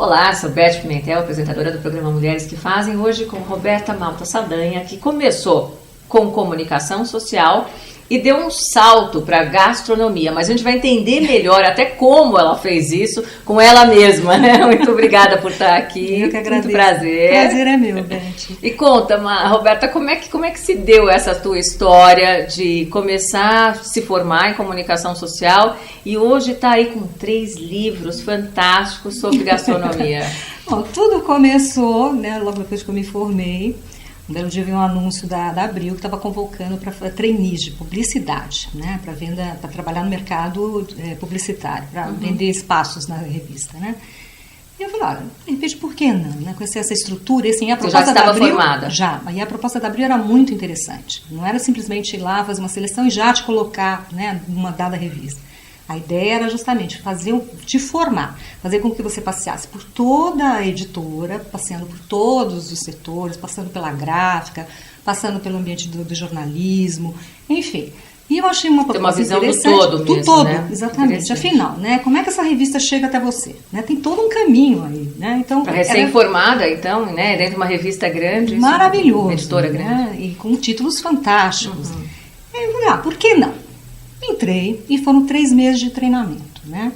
Olá, sou Beth Pimentel, apresentadora do programa Mulheres que Fazem, hoje com Roberta Malta Saldanha, que começou com comunicação social e deu um salto para gastronomia, mas a gente vai entender melhor até como ela fez isso com ela mesma, né? Muito obrigada por estar aqui. Eu que agradeço. Muito prazer. Prazer é meu, Beth. E conta, Roberta, como é que se deu essa tua história de começar a se formar em comunicação social e hoje está aí com 3 livros fantásticos sobre gastronomia? Bom, tudo começou, né, logo depois que eu me formei. Um belo dia veio um anúncio da Abril que estava convocando para trainees de publicidade, né, para venda, para trabalhar no mercado publicitário, para vender espaços na revista, né. E eu falei, olha, de repente, por que não? Né? Conhecer essa estrutura, e assim, a proposta já estava formada? Já, e a proposta da Abril era muito interessante. Não era simplesmente ir lá, fazer uma seleção e já te colocar, né, numa dada revista. A ideia era justamente te formar, fazer com que você passeasse por toda a editora, passeando por todos os setores, passando pela gráfica, passando pelo ambiente do jornalismo, enfim. E eu achei uma proposta interessante. Tem uma visão do todo mesmo, do todo, né? Exatamente. Afinal, né, como é que essa revista chega até você? Né? Tem todo um caminho aí, né? Então, para recém-formada, então, né, dentro de uma revista grande. Maravilhoso. Uma editora grande. Né? E com títulos fantásticos. E eu falei, por que não? Entrei e foram 3 meses de treinamento, né?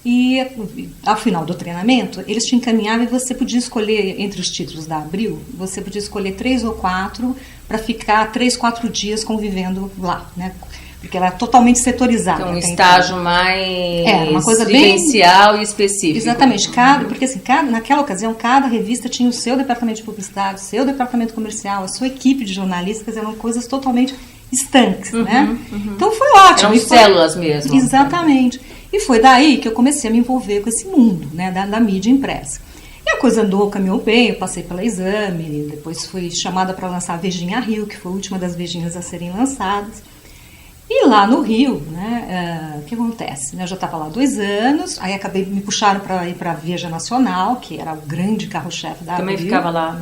E ao final do treinamento, eles te encaminhavam e você podia escolher, entre os títulos da Abril, você podia escolher 3 ou 4 para ficar 3, 4 dias convivendo lá, né? Porque ela é totalmente setorizada. Então, um estágio mais uma coisa vivencial bem e específico. Exatamente. Porque assim, naquela ocasião, cada revista tinha o seu departamento de publicidade, o seu departamento comercial, a sua equipe de jornalistas, eram coisas totalmente estanques, né? Então foi ótimo. Eram células mesmo. Exatamente. E foi daí que eu comecei a me envolver com esse mundo, né, da mídia impressa. E a coisa caminhou bem, eu passei pela Exame, depois fui chamada para lançar a Vejinha Rio, que foi a última das Vejinhas a serem lançadas. E lá no Rio, né, o que acontece? Eu já estava lá há 2 anos, aí me puxaram para ir para a Veja Nacional, que era o grande carro-chefe da Abril. Também ficava lá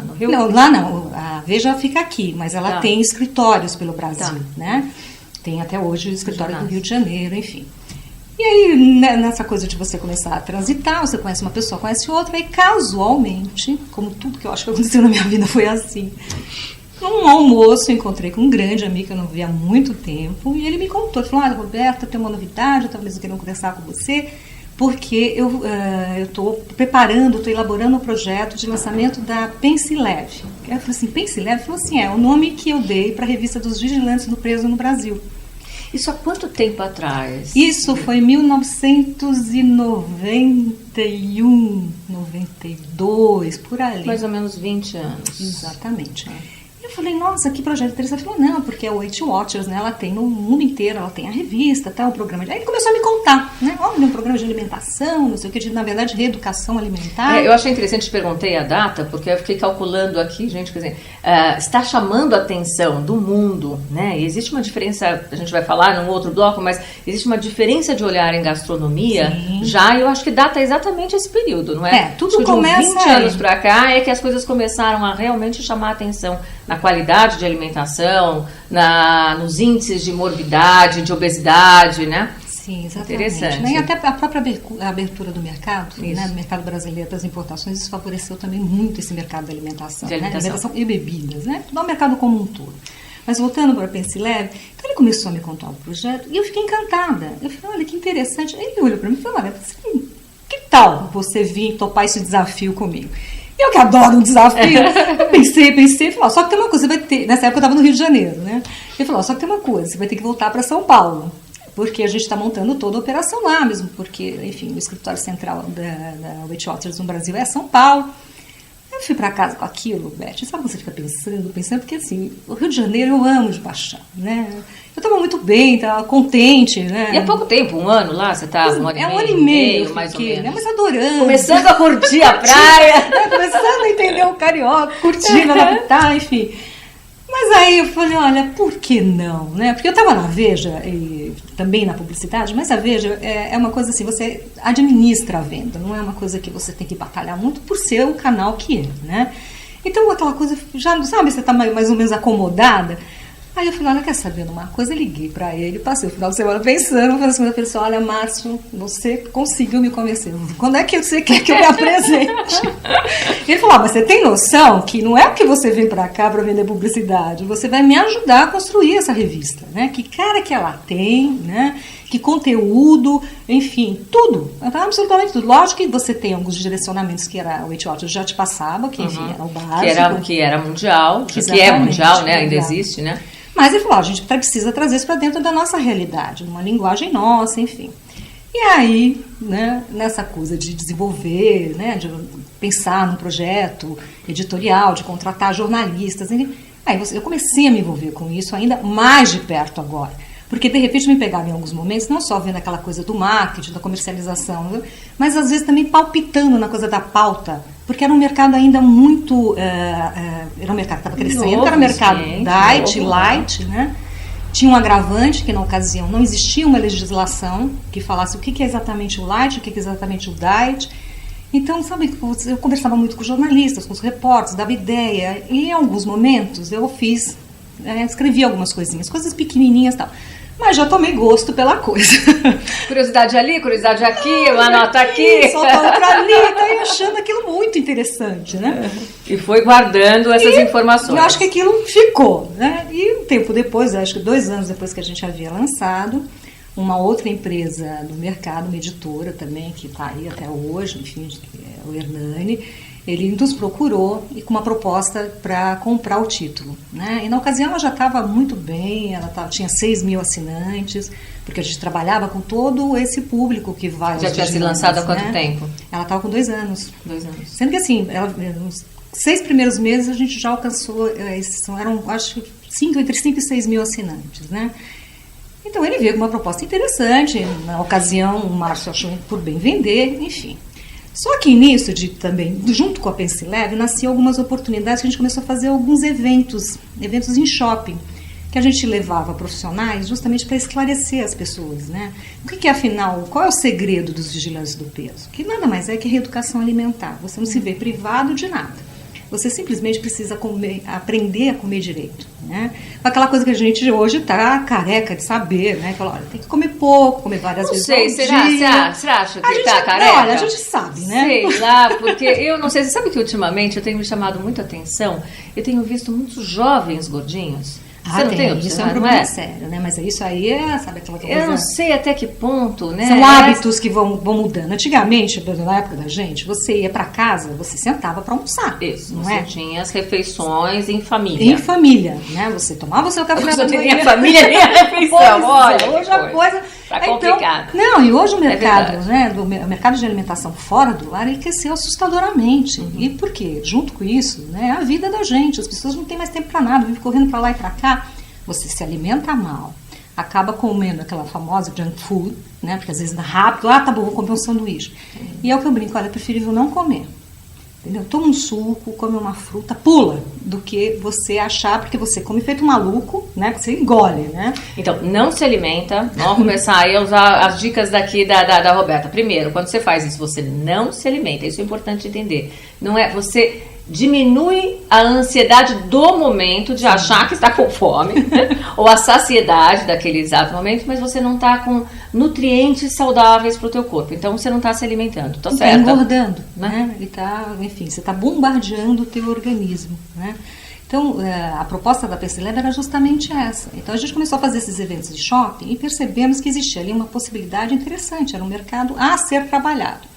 no Rio? Não, lá não, a Veja fica aqui, mas ela tem escritórios pelo Brasil, né? Tem até hoje o escritório do Rio de Janeiro, enfim. E aí, nessa coisa de você começar a transitar, você conhece uma pessoa, conhece outra, e casualmente, como tudo que eu acho que aconteceu na minha vida foi assim, num almoço, eu encontrei com um grande amigo que eu não via há muito tempo, e ele me contou, ele falou, olha, Roberta, tem uma novidade, eu talvez queira conversar com você, porque eu estou estou elaborando um projeto de lançamento da Pense Leve. Eu falei assim, Pense Leve? Ele falou assim, é o nome que eu dei para a revista dos Vigilantes do Preso no Brasil. Isso há quanto tempo atrás? Isso foi em 1991, 92, por ali. Mais ou menos 20 anos. Exatamente. Eu falei, nossa, que projeto interessante. Ele falou, não, porque a Weight Watchers, né, ela tem no mundo inteiro, ela tem a revista, tá, um programa de... Aí ele começou a me contar, né, olha, um programa de alimentação, não sei o que, na verdade, reeducação alimentar. Eu achei interessante, te perguntei a data, porque eu fiquei calculando aqui, gente, quer dizer, está chamando a atenção do mundo, né, e existe uma diferença, a gente vai falar num outro bloco, mas existe uma diferença de olhar em gastronomia, já, eu acho que data exatamente esse período, não é? Tudo começa de 20 anos pra cá é que as coisas começaram a realmente chamar a atenção na qualidade de alimentação, nos índices de morbidade, de obesidade, né? Sim, exatamente. Interessante. Né? E até a própria abertura do mercado, né, do mercado brasileiro para as importações, isso favoreceu também muito esse mercado da alimentação, de alimentação. E bebidas, né? Todo o mercado como um todo. Mas voltando para o Pense Leve, então ele começou a me contar o projeto e eu fiquei encantada. Eu falei, olha, que interessante. Aí ele olhou para mim e falou, olha, que tal você vir topar esse desafio comigo? Eu que adoro um desafio, eu pensei, falei, só que tem uma coisa, você vai ter, nessa época eu estava no Rio de Janeiro, né? Ele falou, só que tem uma coisa, você vai ter que voltar para São Paulo, porque a gente está montando toda a operação lá mesmo, porque, enfim, o escritório central da Weight Watchers no Brasil é São Paulo. Eu fui para casa com aquilo, Beth, sabe, você fica pensando, porque assim, o Rio de Janeiro eu amo de paixão, né? Eu estava muito bem, estava contente, né? E há pouco tempo, 1 ano lá, você estava? Um ano e meio, mais ou menos. menos. Mas adorando. Começando a curtir a praia. Começando a entender o carioca, curtindo, adaptar, enfim. Mas aí eu falei, olha, por que não, né? Porque eu estava na Veja, e também na publicidade, mas a Veja é uma coisa assim, você administra a venda, não é uma coisa que você tem que batalhar muito por ser o canal que é, né? Então aquela coisa, já sabe, você está mais ou menos acomodada. Aí eu falei, olha, quer saber de uma coisa? Eu liguei para ele, passei o final de semana pensando, falei assim, pessoa, olha, Márcio, você conseguiu me convencer. Quando é que você quer que eu me apresente? Ele falou, mas você tem noção que não é porque você vem para cá para vender publicidade, você vai me ajudar a construir essa revista, né? Que cara que ela tem, né? Que conteúdo, enfim, tudo, absolutamente tudo. Lógico que você tem alguns direcionamentos que era o Etiótio já te passava, que enfim, era o básico. Que era mundial, que é mundial, né? Ainda existe, né? Mas ele falou, a gente precisa trazer isso para dentro da nossa realidade, numa linguagem nossa, enfim. E aí, né, nessa coisa de desenvolver, né, de pensar num projeto editorial, de contratar jornalistas, aí eu comecei a me envolver com isso ainda mais de perto agora. Porque, de repente, me pegava em alguns momentos, não só vendo aquela coisa do marketing, da comercialização, mas, às vezes, também palpitando na coisa da pauta, porque era um mercado ainda muito... era um mercado que estava crescendo, novo, era um mercado diet, light, né? Tinha um agravante, que na ocasião não existia uma legislação que falasse o que é exatamente o light, o que é exatamente o diet. Então, sabe, eu conversava muito com jornalistas, com os repórteres, dava ideia, e em alguns momentos eu fiz... escrevi algumas coisinhas, coisas pequenininhas e tal. Mas já tomei gosto pela coisa. Curiosidade ali, curiosidade aqui, uma nota aqui. Solta outra ali, tá aí achando aquilo muito interessante, né? E foi guardando essas informações. Eu acho que aquilo ficou, né? E um tempo depois, acho que 2 anos depois que a gente havia lançado, uma outra empresa do mercado, uma editora também, que está aí até hoje, enfim, o Hernani, ele nos procurou e com uma proposta para comprar o título, né? E na ocasião ela já estava muito bem, tinha 6 mil assinantes, porque a gente trabalhava com todo esse público que vai... Já tinha sido lançada há quanto tempo? Ela estava com 2 anos. 2 anos. Sendo que assim, nos 6 primeiros meses a gente já alcançou, eram acho entre 5 e 6 mil assinantes, né? Então ele veio com uma proposta interessante, na ocasião o Márcio achou por bem vender, enfim... Só que nisso, também, junto com a Pensileve, nasciam algumas oportunidades que a gente começou a fazer alguns eventos em shopping, que a gente levava profissionais justamente para esclarecer as pessoas, né? O que é, afinal, qual é o segredo dos vigilantes do peso? Que nada mais é que a reeducação alimentar. Você não se vê privado de nada. Você simplesmente precisa aprender a comer direito, né? Aquela coisa que a gente hoje está careca de saber, né? Fala, olha, tem que comer pouco, comer várias vezes ao dia. Você acha que está careca? Olha, a gente sabe, né? Sei lá, porque eu não sei, você sabe que ultimamente eu tenho me chamado muito a atenção, eu tenho visto muitos jovens gordinhos. Você não tem isso é um problema sério, né? Mas isso aí sabe aquela coisa... Eu não sei até que ponto, né? São hábitos que vão mudando. Antigamente, na época da gente, você ia para casa, você sentava para almoçar. Isso, não você tinha as refeições em família. Em família, né? Você tomava o seu café da manhã. Você tinha família nem a refeição, olha. Hoje a coisa... Tá complicado. Não, e hoje o mercado, o mercado de alimentação fora do lar, ele cresceu assustadoramente. Uhum. E por quê? Junto com isso, né, a vida da gente. As pessoas não têm mais tempo para nada, vivem correndo para lá e para cá. Você se alimenta mal, acaba comendo aquela famosa junk food, né? Porque às vezes é rápido, tá bom, vou comer um sanduíche. E é o que eu brinco, olha, é preferível não comer. Entendeu? Toma um suco, come uma fruta, pula, do que você achar, porque você come feito maluco, né? Que você engole, né? Então, não se alimenta. Vamos começar aí a usar as dicas daqui da Roberta. Primeiro, quando você faz isso, você não se alimenta. Isso é importante entender. Não é você diminui a ansiedade do momento de achar que está com fome, né? Ou a saciedade daquele exato momento, mas você não está com nutrientes saudáveis para o teu corpo. Então, você não está se alimentando, tá certo? Está engordando, né? E enfim, você está bombardeando o teu organismo, né? Então, a proposta da Pensileve era justamente essa. Então, a gente começou a fazer esses eventos de shopping e percebemos que existia ali uma possibilidade interessante, era um mercado a ser trabalhado.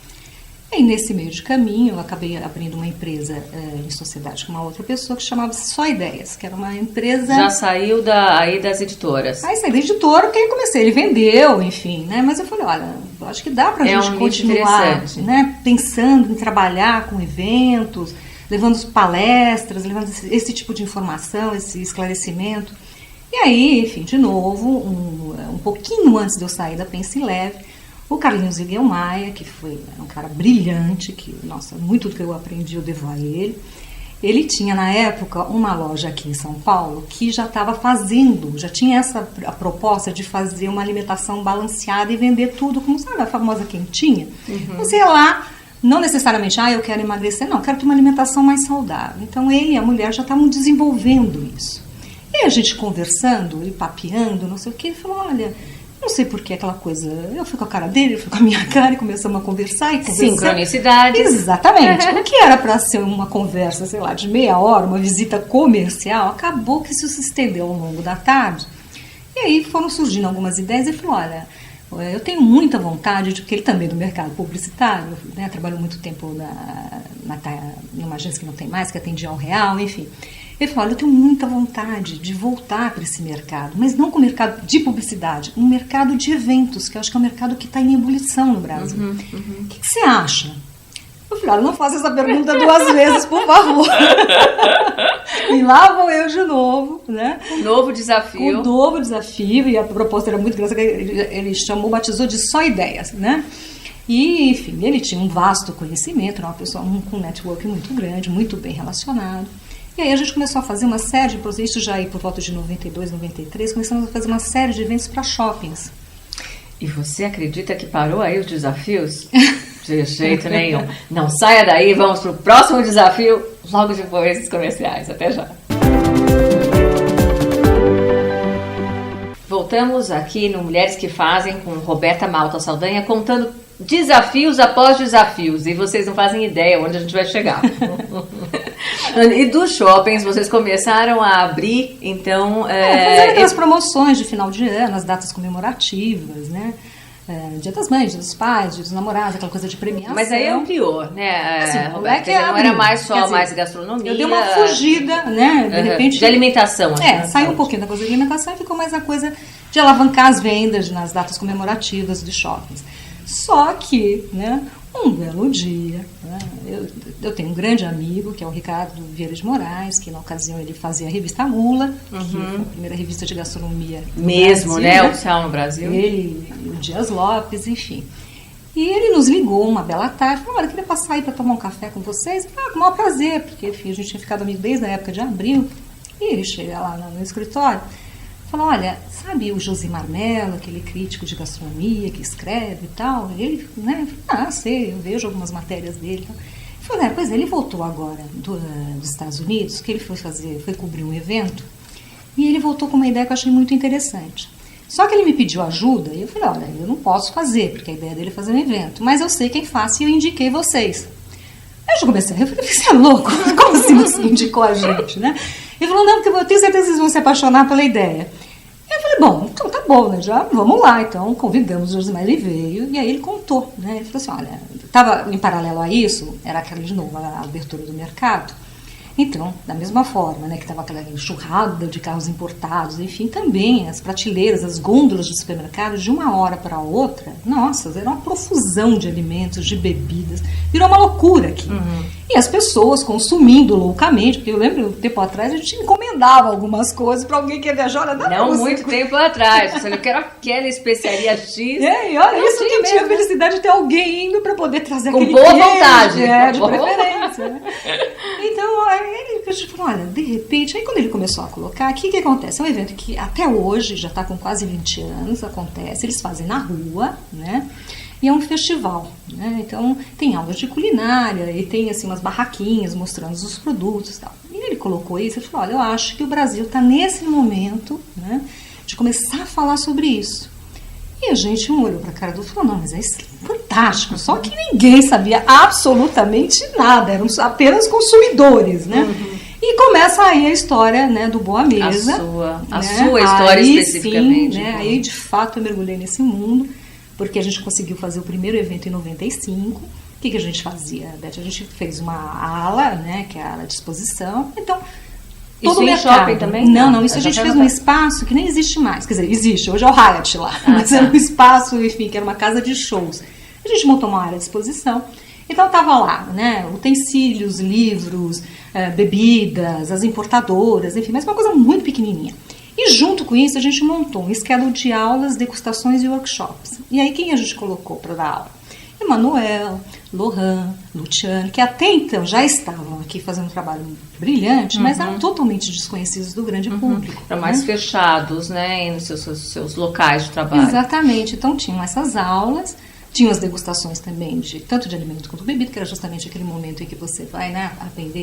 E nesse meio de caminho, eu acabei abrindo uma empresa em sociedade com uma outra pessoa que chamava-se Só Ideias, que era uma empresa... Já saiu aí das editoras? Aí saí da editora, porque aí comecei, ele vendeu, enfim, né? Mas eu falei, olha, eu acho que dá pra gente continuar, né? Pensando em trabalhar com eventos, levando palestras, levando esse tipo de informação, esse esclarecimento. E aí, enfim, de novo, um pouquinho antes de eu sair da Pensileve, o Carlinhos Maia, que foi um cara brilhante, que, nossa, muito do que eu aprendi eu devo a ele. Ele tinha, na época, uma loja aqui em São Paulo que já estava já tinha a proposta de fazer uma alimentação balanceada e vender tudo, como sabe, a famosa quentinha. Uhum. Você ia lá, não necessariamente, eu quero emagrecer, não, quero ter uma alimentação mais saudável. Então, ele e a mulher já estavam desenvolvendo isso. E a gente conversando e papeando, não sei o que, ele falou, olha, não sei por que aquela coisa, eu fui com a cara dele, ele foi com a minha cara e começamos a conversar e conversar. Sincronicidade. Exatamente. O que era para ser uma conversa, sei lá, de meia hora, uma visita comercial, acabou que isso se estendeu ao longo da tarde. E aí foram surgindo algumas ideias e ele falou, olha, eu tenho muita vontade, porque ele também é do mercado publicitário, né, trabalhou muito tempo numa agência que não tem mais, que atendia ao real, enfim. Ele falou, olha, eu tenho muita vontade de voltar para esse mercado, mas não com o mercado de publicidade, um mercado de eventos, que eu acho que é um mercado que está em ebulição no Brasil. O que você acha? Eu falei, olha, não faça essa pergunta 2 vezes, por favor. E lá vou eu de novo, né? Novo desafio. Um novo desafio, e a proposta era muito grande, ele batizou de Só Ideias, né? E, enfim, ele tinha um vasto conhecimento, era uma pessoa com um network muito grande, muito bem relacionado. E aí a gente começou a fazer uma série de isso já aí por volta de 92, 93, começamos a fazer uma série de eventos para shoppings. E você acredita que parou aí os desafios? De jeito nenhum. Não saia daí, vamos para o próximo desafio, logo depois dos comerciais. Até já. Voltamos aqui no Mulheres que Fazem com Roberta Malta Saldanha, contando desafios após desafios. E vocês não fazem ideia onde a gente vai chegar. E dos shoppings, vocês começaram a abrir, então... fazer aquelas promoções de final de ano, as datas comemorativas, né? Dia das Mães, Dia dos Pais, Dia dos Namorados, aquela coisa de premiação. Mas aí ampliou, né, assim, Roberta? Não era mais só mais gastronomia. Eu dei uma fugida, né? De repente... De alimentação. Saiu um pouquinho da coisa de alimentação e ficou mais a coisa de alavancar as vendas nas datas comemorativas de shoppings. Só que, né, um belo dia, né, eu tenho um grande amigo, que é o Ricardo Vieira de Moraes, que na ocasião ele fazia a revista Mula, que foi a primeira revista de gastronomia mesmo, Brasil, né? Oficial no Brasil. Ele, o Dias Lopes, enfim. E ele nos ligou uma bela tarde, falou, olha, eu queria passar aí para tomar um café com vocês. Com o maior prazer, porque enfim, a gente tinha ficado amigo desde a época de abril. E ele chega lá no escritório, falou, olha, sabe o Josimar Mello, aquele crítico de gastronomia que escreve e tal? Ele, né, sei, eu vejo algumas matérias dele. Ele falou, pois ele voltou agora dos Estados Unidos, que ele foi cobrir um evento, e ele voltou com uma ideia que eu achei muito interessante. Só que ele me pediu ajuda, e eu falei, olha, eu não posso fazer, porque a ideia dele é fazer um evento, mas eu sei quem faz e eu indiquei vocês. Aí eu já comecei a rir, eu falei, você é louco? Como assim você indicou a gente, né? Ele falou, não, porque eu tenho certeza que vocês vão se apaixonar pela ideia. Eu falei, bom, então tá bom, né? Já vamos lá. Então convidamos o Josimar, ele veio e aí ele contou, né? Ele falou assim, olha, estava em paralelo a isso, era aquela de novo, a abertura do mercado. Então, da mesma forma, né, que estava aquela enxurrada de carros importados, enfim, também as prateleiras, as gôndolas de supermercado, de uma hora para outra, nossa, era uma profusão de alimentos, de bebidas, virou uma loucura aqui. E as pessoas consumindo loucamente, porque eu lembro, um tempo atrás, a gente encomendava algumas coisas para alguém que ia viajar, não muito tempo atrás, eu quero aquela especiaria X. E olha, isso que tinha a felicidade de ter alguém indo para poder trazer com aquele boa queijo, vontade. De preferência. Né? Então, a gente falou, olha, de repente, aí quando ele começou a colocar, o que acontece? É um evento que até hoje, já está com quase 20 anos, acontece, eles fazem na rua, né? E é um festival, né? Então tem aulas de culinária e tem assim umas barraquinhas mostrando os produtos e tal. E ele colocou isso e falou, olha, eu acho que o Brasil está nesse momento, né, de começar a falar sobre isso. E a gente olhou para a cara do outro e falou, não, mas é fantástico, só que ninguém sabia absolutamente nada, eram apenas consumidores, né? E começa aí a história, né, do Boa Mesa. A sua história aí, especificamente. Sim, né, aí de fato eu mergulhei nesse mundo, porque a gente conseguiu fazer o primeiro evento em 95. O que a gente fazia, Beth? A gente fez uma ala, né, que é a ala de exposição. Então, todo o mercado. Shopping também? Não, isso a gente fez num espaço que nem existe mais. Quer dizer, existe, hoje é o Hyatt lá. Mas era um espaço, enfim, que era uma casa de shows. A gente montou uma área de exposição. Então, tava lá, né, utensílios, livros, bebidas, as importadoras, enfim, mas uma coisa muito pequenininha. E junto com isso, a gente montou um schedule de aulas, degustações e workshops. E aí, quem a gente colocou para dar aula? Emanuel, Lohan, Luciane, que até então já estavam aqui fazendo um trabalho brilhante, mas eram totalmente desconhecidos do grande público. Eram mais fechados, né, nos seus locais de trabalho. Exatamente. Então, tinham essas aulas, Tinha as degustações também, tanto de alimento quanto bebida, que era justamente aquele momento em que você vai, né,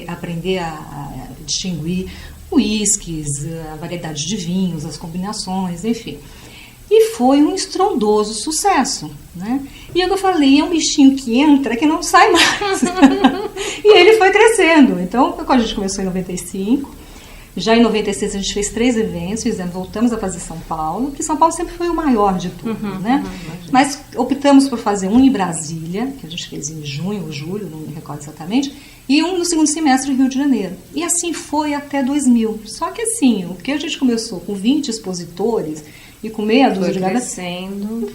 aprender a distinguir uísques, a variedade de vinhos, as combinações, enfim. E foi um estrondoso sucesso, né? E eu falei, é um bichinho que entra que não sai mais. E ele foi crescendo. Então, quando a gente começou em 95, já em 96 a gente fez 3 eventos, voltamos a fazer São Paulo, que São Paulo sempre foi o maior de tudo, né? Mas optamos por fazer um em Brasília, que a gente fez em junho ou julho, não me recordo exatamente, e um no segundo semestre em Rio de Janeiro. E assim foi até 2000. Só que assim, o que a gente começou com 20 expositores e com meia dúzia de garotas,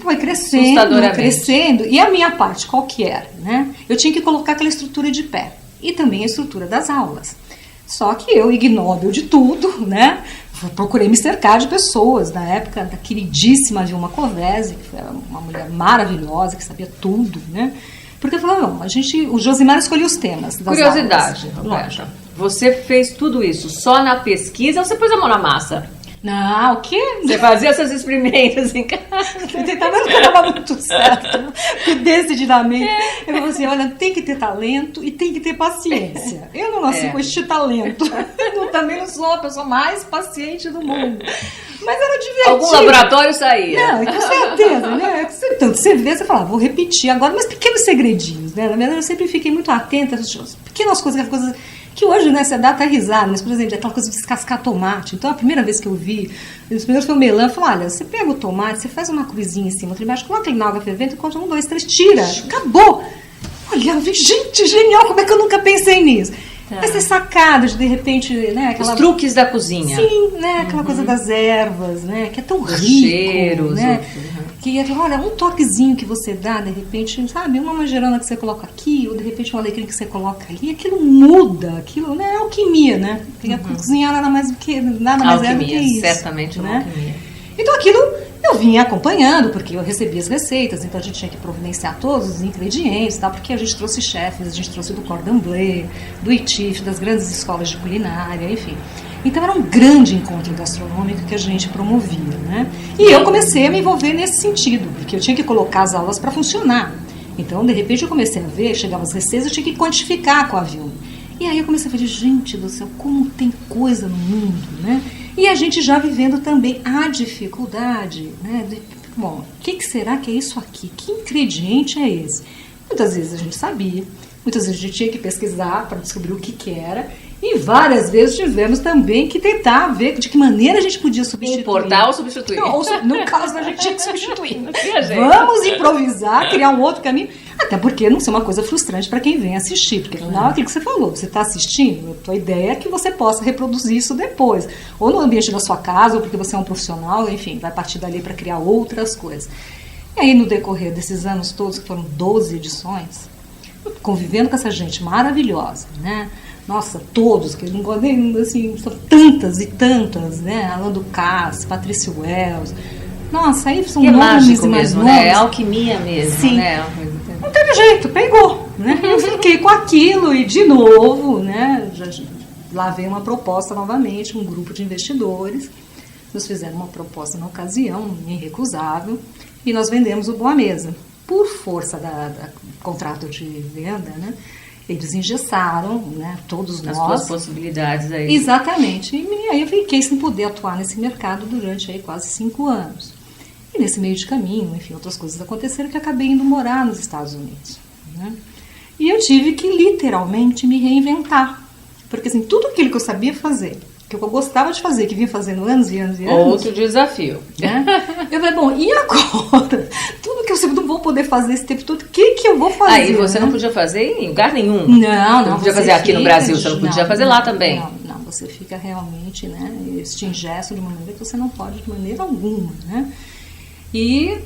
foi crescendo. E a minha parte, qual que era, né? Eu tinha que colocar aquela estrutura de pé e também a estrutura das aulas. Só que eu, ignóbil de tudo, né? Procurei me cercar de pessoas, na época da queridíssima Vilma Covese, que foi uma mulher maravilhosa, que sabia tudo, né? Porque eu falei, não, o Josimar escolheu os temas das Curiosidade, aulas. Roberta. Você fez tudo isso só na pesquisa ou você pôs a mão na massa? Não, o quê? Você fazia seus experimentos em casa. Tá vendo que eu dava muito certo. Porque decididamente, eu falei assim, olha, tem que ter talento e tem que ter paciência. Eu não nasci com este talento. Eu também não sou a pessoa mais paciente do mundo. Mas era divertido. Algum laboratório saía. Não, com certeza, né? Então, você vê, você fala, vou repetir agora, mas pequenos segredinhos, né? Na verdade, eu sempre fiquei muito atenta às pequenas coisas, aquelas coisas que hoje, né, você dá até risada, mas, por exemplo, aquela coisa de descascar tomate. Então, a primeira vez que eu vi, os primeiros foi o melão, eu falei, olha, você pega o tomate, você faz uma cruzinha em cima, outra embaixo, coloca ele na água fervente, e conta 1, 2, 3, tira, acabou. Olha, eu vi, gente, genial, como é que eu nunca pensei nisso? Tá. Essas sacadas, de repente, né? Os truques da cozinha. Sim, né? Aquela coisa das ervas, né? Que é tão rico, cheiros, né? Que, olha, um toquezinho que você dá, de repente, sabe? Uma manjerona que você coloca aqui, ou de repente um alecrim que você coloca ali, aquilo muda, aquilo, né? É alquimia, né? Cozinhar nada mais do que isso. Certamente né? Alquimia. Então aquilo eu vinha acompanhando, porque eu recebia as receitas, então a gente tinha que providenciar todos os ingredientes, tá? Porque a gente trouxe chefes, a gente trouxe do Cordon Bleu, do ITIF, das grandes escolas de culinária, enfim. Então era um grande encontro gastronômico que a gente promovia, né? E eu comecei a me envolver nesse sentido, porque eu tinha que colocar as aulas para funcionar. Então, de repente, eu comecei a ver, chegavam as receitas, eu tinha que quantificar com a Vilma. E aí eu comecei a falar, gente do céu, como tem coisa no mundo, né? E a gente já vivendo também a dificuldade, né? Bom, o que será que é isso aqui? Que ingrediente é esse? Muitas vezes a gente sabia, muitas vezes a gente tinha que pesquisar para descobrir o que era, e várias vezes tivemos também que tentar ver de que maneira a gente podia substituir. Importar ou substituir? Não, no caso, a gente tinha que substituir. Vamos improvisar, criar um outro caminho. Até porque não ser uma coisa frustrante para quem vem assistir. Porque afinal, aquilo que você falou, você está assistindo, a tua ideia é que você possa reproduzir isso depois. Ou no ambiente da sua casa, ou porque você é um profissional, enfim, vai partir dali para criar outras coisas. E aí, no decorrer desses anos todos, que foram 12 edições, convivendo com essa gente maravilhosa, né? Nossa, todos, que eu não gosto nem, assim, são tantas e tantas, né? Alain Ducasse, Patrícia Wells. Nossa, aí são nomes e mais mesmo, nomes. né? É alquimia mesmo, sim, né? Não teve jeito, pegou, né? Eu fiquei com aquilo e, de novo, né? Lá veio uma proposta novamente, um grupo de investidores. Nos fizeram uma proposta na ocasião, irrecusável, e nós vendemos o Boa Mesa. Por força do contrato de venda, né? Eles engessaram, né, todos nós. As suas possibilidades aí. Exatamente. E aí eu fiquei sem poder atuar nesse mercado durante aí quase 5 anos. E nesse meio de caminho, enfim, outras coisas aconteceram que eu acabei indo morar nos Estados Unidos, né? E eu tive que literalmente me reinventar. Porque assim, tudo aquilo que eu sabia fazer, que eu gostava de fazer, que vinha fazendo anos e anos e anos. Outro desafio. Né? Eu falei, bom, e agora? Tudo que eu sempre não vou poder fazer esse tempo todo, o que eu vou fazer? Aí você não podia fazer em lugar nenhum. Não podia fazer aqui no Brasil, você não podia fazer lá também. Não, você fica realmente, né, este ingesto de uma maneira que você não pode de maneira alguma, né? E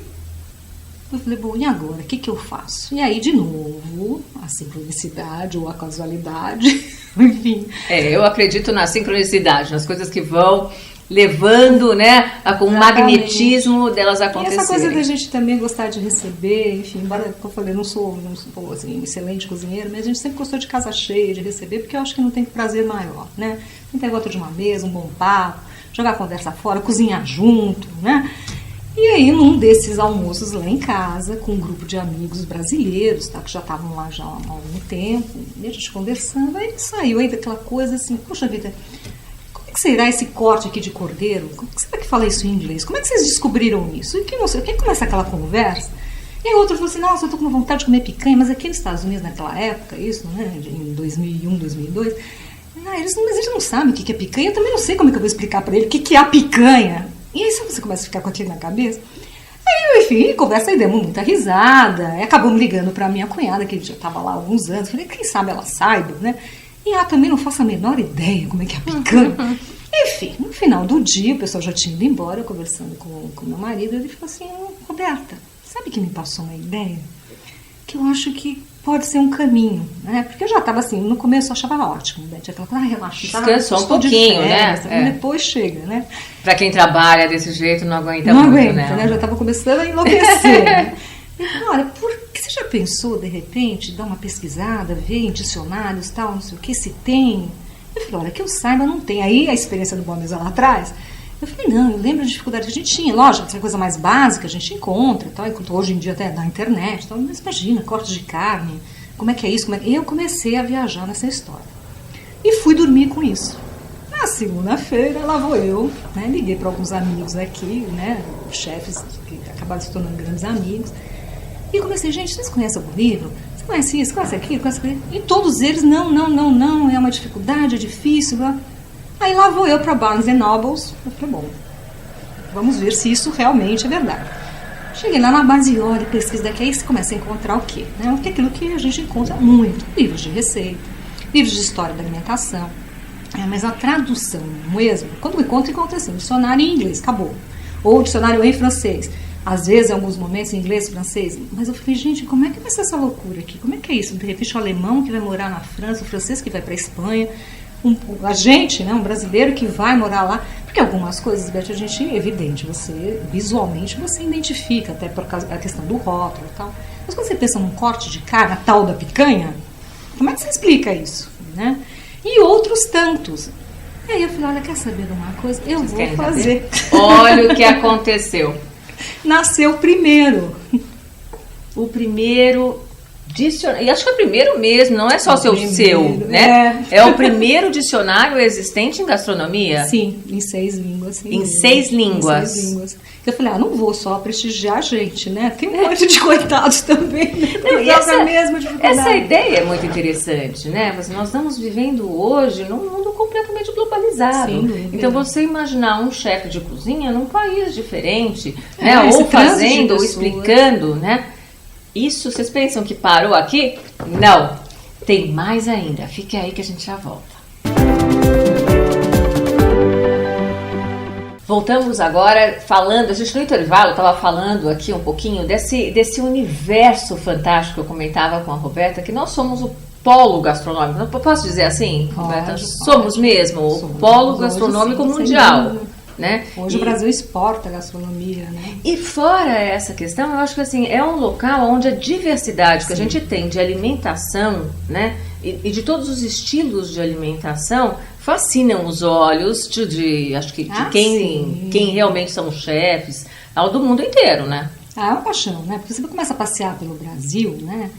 eu falei, bom, e agora? O que eu faço? E aí, de novo, a sincronicidade ou a casualidade, enfim. Eu acredito na sincronicidade, nas coisas que vão levando, né, com o magnetismo delas acontecerem. E essa coisa da gente também gostar de receber, enfim, embora, como eu falei, não sou assim, excelente cozinheira, mas a gente sempre gostou de casa cheia, de receber, porque eu acho que não tem prazer maior, né? Tem que ter volta de uma mesa, um bom papo, jogar a conversa fora, cozinhar junto, né? E aí, num desses almoços lá em casa, com um grupo de amigos brasileiros, tá, que já estavam lá já há algum tempo, e a gente conversando, aí saiu aí daquela coisa assim, poxa vida, como é que será esse corte aqui de cordeiro? Como é que será que fala isso em inglês? Como é que vocês descobriram isso? E que não sei, o que começa aquela conversa? E aí outro falou assim, nossa, eu tô com vontade de comer picanha, mas aqui nos Estados Unidos, naquela época, isso, né, em 2001, 2002, mas eles não sabem o que é picanha, eu também não sei como é que eu vou explicar pra ele o que é a picanha. E aí você começa a ficar com aquilo na cabeça. Aí, enfim, conversa aí, demos muita risada. Aí acabamos ligando pra minha cunhada, que já estava lá há alguns anos. Falei, quem sabe ela saiba, né? E também não faço a menor ideia como é que é a picanha. Enfim, no final do dia, o pessoal já tinha ido embora, eu conversando com meu marido, ele falou assim, Roberta, sabe que me passou uma ideia? Que eu acho que pode ser um caminho, né? Porque eu já estava assim, no começo eu achava ótimo, né? Tinha aquela coisa, relaxar. Descansou um pouquinho, férias, né? Depois chega, né? Pra quem trabalha desse jeito não aguenta não muito, aguenta, né? Eu já estava começando a enlouquecer. Né? Eu falei, olha, por que você já pensou, de repente, dar uma pesquisada, ver em dicionários, tal, não sei o que, se tem? Eu falei, olha, que eu saiba, não tem. Aí a experiência do Boa Mesa lá atrás, eu falei, não, eu lembro da dificuldade que a gente tinha. Lógico, essa coisa mais básica a gente encontra, tal, enquanto hoje em dia até na internet, tal, mas imagina, corte de carne, como é que é isso? E eu comecei a viajar nessa história. E fui dormir com isso. Na segunda-feira, lá vou eu, né, liguei para alguns amigos aqui, né, chefes que acabaram se tornando grandes amigos, e comecei, gente, vocês conhecem algum livro? Você conhece isso, conhece aquilo, conhece aquilo? E todos eles, não, é uma dificuldade, é difícil, blá. Aí lá vou eu para Barnes & Nobles, eu falei, bom, vamos ver se isso realmente é verdade. Cheguei lá na base, olha, pesquisa daqui, aí você começa a encontrar o quê? Né? Porque aquilo que a gente encontra muito, livros de receita, livros de história da alimentação, mas a tradução mesmo, quando eu encontro assim, dicionário em inglês, acabou. Ou dicionário em francês, às vezes em alguns momentos em inglês, francês, mas eu falei, gente, como é que vai ser essa loucura aqui? Como é que é isso? De repente o alemão que vai morar na França, o francês que vai para a Espanha, a gente, né, um brasileiro que vai morar lá, porque algumas coisas, Beth, a gente, é evidente, você, visualmente, você identifica, até por causa da questão do rótulo e tal, mas quando você pensa num corte de carne, a tal da picanha, como é que você explica isso, né? E outros tantos. E aí eu falei, olha, quer saber de uma coisa? Eu vou fazer. Olha o que aconteceu. Nasceu primeiro. O primeiro dicionário, e acho que é o primeiro mesmo, não é só o seu, né? É o primeiro dicionário existente em gastronomia? Sim, em 6 línguas. Sim, em 6 línguas. Em 6 línguas. Eu falei, não vou só prestigiar a gente, né? Tem um monte de coitados também. Né? Essa ideia é muito interessante, né? Nós estamos vivendo hoje num mundo completamente globalizado. Então você imaginar um chefe de cozinha num país diferente, né? Ou fazendo, ou explicando, né? Isso, vocês pensam que parou aqui? Não. Tem mais ainda. Fique aí que a gente já volta. Voltamos agora falando, a gente no intervalo estava falando aqui um pouquinho desse universo fantástico que eu comentava com a Roberta, que nós somos o polo gastronômico. Não posso dizer assim, Roberta? Somos mesmo o polo gastronômico mundial. Né? Hoje o Brasil exporta a gastronomia, né? E fora essa questão, eu acho que assim, é um local onde a diversidade que a gente tem de alimentação, né? E de todos os estilos de alimentação fascinam os olhos acho que de quem realmente são os chefes, do mundo inteiro, né? É uma paixão, né? Porque você começa a passear pelo Brasil, né?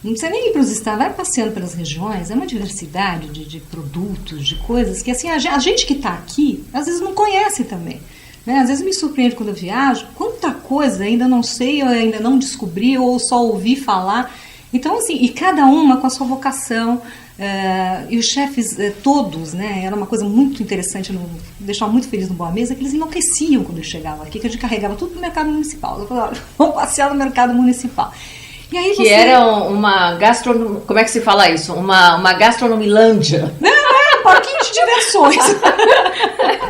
Não precisa nem ir para os estados, vai passeando pelas regiões, é uma diversidade de produtos, de coisas que assim, a gente que está aqui, às vezes não conhece também. Né? Às vezes me surpreende quando eu viajo, quanta coisa ainda não sei, eu ainda não descobri, ou só ouvi falar. Então, assim, e cada uma com a sua vocação, e os chefes todos, né? Era uma coisa muito interessante, deixava muito feliz no Boa Mesa, que eles enlouqueciam quando eu chegava aqui, que a gente carregava tudo no mercado municipal. Eu falava, vamos passear no mercado municipal. E aí que era uma gastronomia, como é que se fala isso? Uma gastronomilândia. Um parquinho de diversões.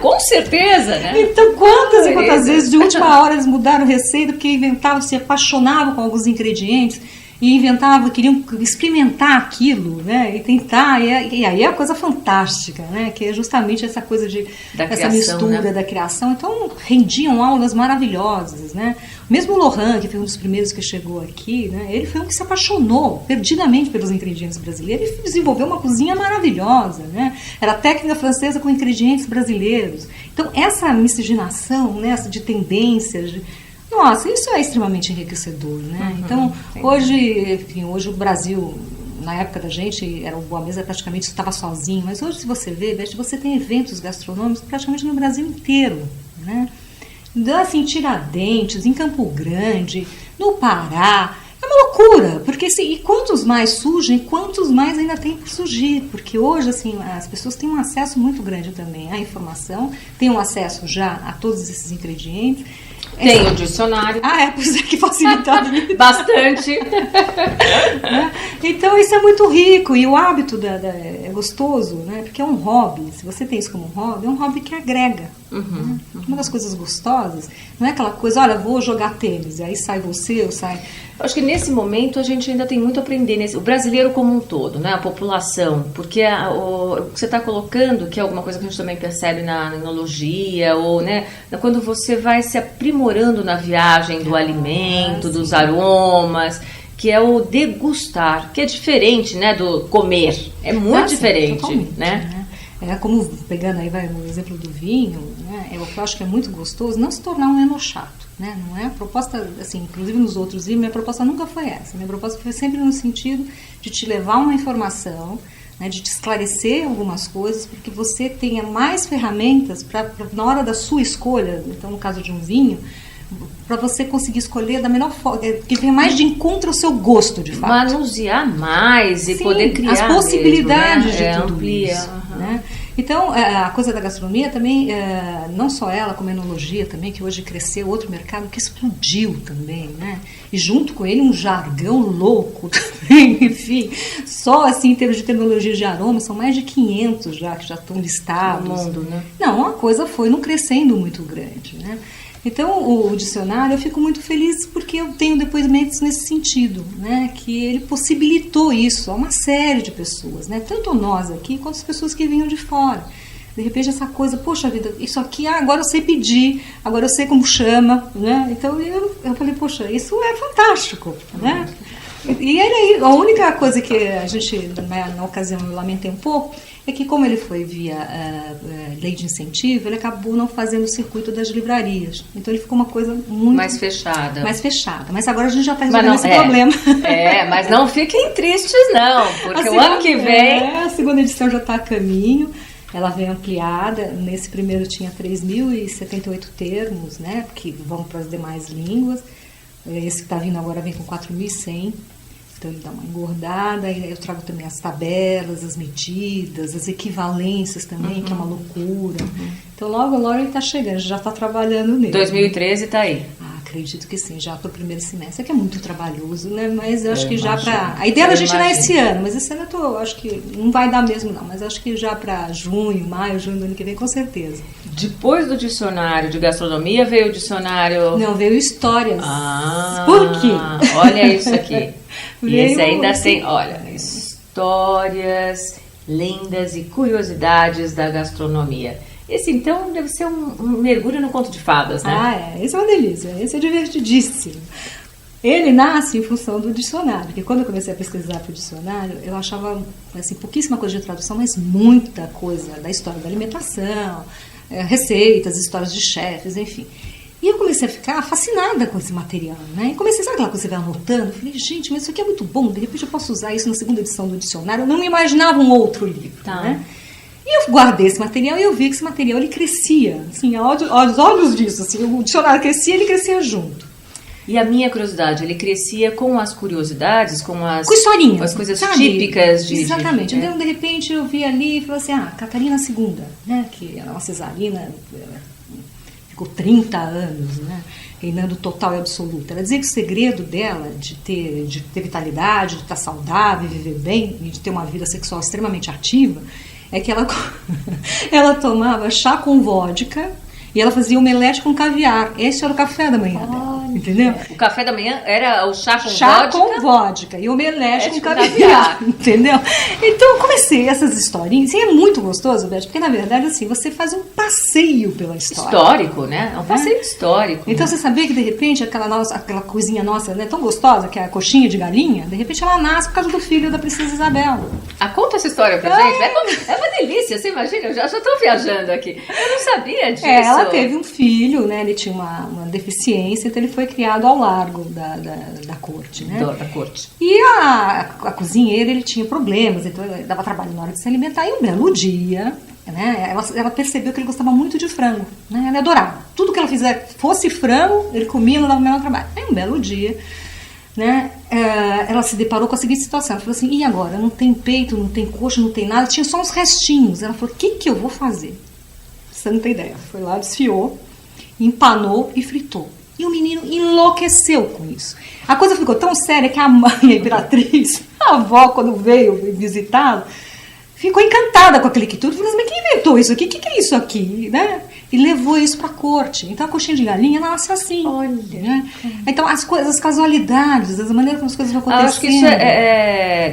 Com certeza, né? Então, quantas e quantas vezes, de última hora, eles mudaram receita porque inventavam, se apaixonavam com alguns ingredientes e inventavam, queriam experimentar aquilo, né? E tentar, e aí é a coisa fantástica, né? Que é justamente essa coisa essa mistura, né? Da criação. Então, rendiam aulas maravilhosas, né? Mesmo o Lohan, que foi um dos primeiros que chegou aqui, né? Ele foi um que se apaixonou perdidamente pelos ingredientes brasileiros e desenvolveu uma cozinha maravilhosa, né? Era técnica francesa com ingredientes brasileiros. Então, essa miscigenação, né, de tendências, nossa, isso é extremamente enriquecedor, né? Então, hoje o Brasil, na época da gente, era o Boa Mesa praticamente estava sozinho, mas hoje, se você vê, Beth, você tem eventos gastronômicos praticamente no Brasil inteiro, né? Assim, em Tiradentes, em Campo Grande, no Pará. É uma loucura, porque e quantos mais surgem, quantos mais ainda tem por surgir, porque hoje, assim, as pessoas têm um acesso muito grande também à informação, têm um acesso já a todos esses ingredientes. Tem o dicionário. Pois é, que facilita a vida. Bastante. Então isso é muito rico e o hábito é gostoso, né? Porque é um hobby. Se você tem isso como um hobby, é um hobby que agrega. Né? Uma das coisas gostosas não é aquela coisa, olha, vou jogar tênis, e aí sai você, ou sai... Eu acho que nesse momento a gente ainda tem muito a aprender, o brasileiro como um todo, né? A população, porque o que você está colocando, que é alguma coisa que a gente também percebe na enologia, ou né, quando você vai se aprimorando na viagem do alimento, dos aromas, que é o degustar, que é diferente, né, do comer, é muito diferente, né? É como, pegando aí o exemplo do vinho, né, eu acho que é muito gostoso não se tornar um enochato, né? Não é a proposta, assim, inclusive nos outros vinhos, minha proposta nunca foi essa. Minha proposta foi sempre no sentido de te levar uma informação, né, de te esclarecer algumas coisas, porque você tenha mais ferramentas para na hora da sua escolha, então no caso de um vinho, para você conseguir escolher da melhor forma, que venha mais de encontro ao seu gosto, de fato. Manusear mais e poder criar as possibilidades mesmo, né? De tudo isso. Né? Então, a coisa da gastronomia também, não só ela, como a enologia também, que hoje cresceu, outro mercado que explodiu também, né? E junto com ele um jargão louco também, enfim. Só assim, em termos de tecnologia de aroma, são mais de 500 já que já estão listados. No mundo, né? Não, a coisa foi num crescendo muito grande, né? Então, o dicionário, eu fico muito feliz porque eu tenho depoimentos nesse sentido, né? Que ele possibilitou isso a uma série de pessoas, né? Tanto nós aqui, quanto as pessoas que vinham de fora. De repente, essa coisa, poxa vida, isso aqui, agora eu sei pedir, agora eu sei como chama, né? Então, eu falei, poxa, isso é fantástico, né? E ele, a única coisa que a gente, na ocasião, eu lamentei um pouco, é que como ele foi via lei de incentivo, ele acabou não fazendo o circuito das livrarias. Então ele ficou uma coisa muito... Mais fechada. Mais fechada. Mas agora a gente já está resolvendo esse problema. Mas não fiquem tristes não, porque o ano que vem... a segunda edição já está a caminho, ela vem ampliada. Nesse primeiro tinha 3.078 termos, né, que vão para as demais línguas. Esse que está vindo agora vem com 4.100. Então ele dá uma engordada, e eu trago também as tabelas, as medidas, as equivalências também, que é uma loucura. Então logo ele está chegando, já está trabalhando nele. 2013 está aí. Acredito que sim, já para o primeiro semestre, que é muito trabalhoso, né? Mas eu acho que já para... A ideia da gente não é esse ano, mas esse ano eu acho que não vai dar mesmo não, mas acho que já para junho do ano que vem, com certeza. Depois do dicionário de gastronomia veio o dicionário... Não, veio histórias. Por quê? Olha isso aqui. E esse ainda tem, olha, histórias, lendas e curiosidades da gastronomia. Esse, então, deve ser um mergulho no conto de fadas, né? Esse é uma delícia, esse é divertidíssimo. Ele nasce em função do dicionário, porque quando eu comecei a pesquisar para o dicionário, eu achava, assim, pouquíssima coisa de tradução, mas muita coisa da história da alimentação, receitas, histórias de chefes, enfim. E eu comecei a ficar fascinada com esse material, né? E comecei, sabe aquela coisa que você vai anotando? Eu falei, gente, mas isso aqui é muito bom, de repente eu posso usar isso na segunda edição do dicionário. Eu não imaginava um outro livro, né? E eu guardei esse material e eu vi que esse material, ele crescia, assim, aos olhos disso, assim, o dicionário crescia, ele crescia junto. E a minha curiosidade, ele crescia com as curiosidades, com historinhas, com as coisas típicas de... Exatamente. Então, de repente, eu vi ali e falei assim, Catarina II, né, que era uma cesarina, ficou 30 anos, né, reinando total e absoluta. Ela dizia que o segredo dela de ter vitalidade, de estar saudável, viver bem e de ter uma vida sexual extremamente ativa, é que ela tomava chá com vodka e ela fazia omelete com caviar. Esse era o café da manhã dela, entendeu? O café da manhã era o chá com vodka? Chá com vodka e omelete com caviar, entendeu? Então eu comecei essas historinhas, e é muito gostoso, Beth, porque na verdade assim, você faz um passeio pela história. Histórico, né? É um passeio histórico. Então você sabia que de repente aquela coisinha nossa, né, tão gostosa, que é a coxinha de galinha, de repente ela nasce por causa do filho da princesa Isabel. Conta essa história pra gente. É uma delícia, você imagina? Eu já estou viajando aqui. Eu não sabia disso. Ela teve um filho, né? Ele tinha uma deficiência, então ele foi foi criado ao largo da corte, né? Da corte. E a cozinheira, ele tinha problemas, então ele dava trabalho na hora de se alimentar. E um belo dia, né, ela percebeu que ele gostava muito de frango, né? Ela adorava. Tudo que ela fizer, fosse frango, ele comia, não dava o menor trabalho. Aí um belo dia, né, ela se deparou com a seguinte situação. Ela falou assim, e agora? Não tem peito, não tem coxa, não tem nada, tinha só uns restinhos. Ela falou, o que eu vou fazer? Você não tem ideia. Foi lá, desfiou, empanou e fritou. E o menino enlouqueceu com isso. A coisa ficou tão séria que a mãe, a Imperatriz, a avó, quando veio visitá-lo, ficou encantada com aquele quitute. Falou assim, mas quem inventou isso aqui? O que é isso aqui? Né? E levou isso para a corte. Então a coxinha de galinha nasce assim. Olha. Né? Então as casualidades, as maneiras como as coisas vão acontecendo. Acho que isso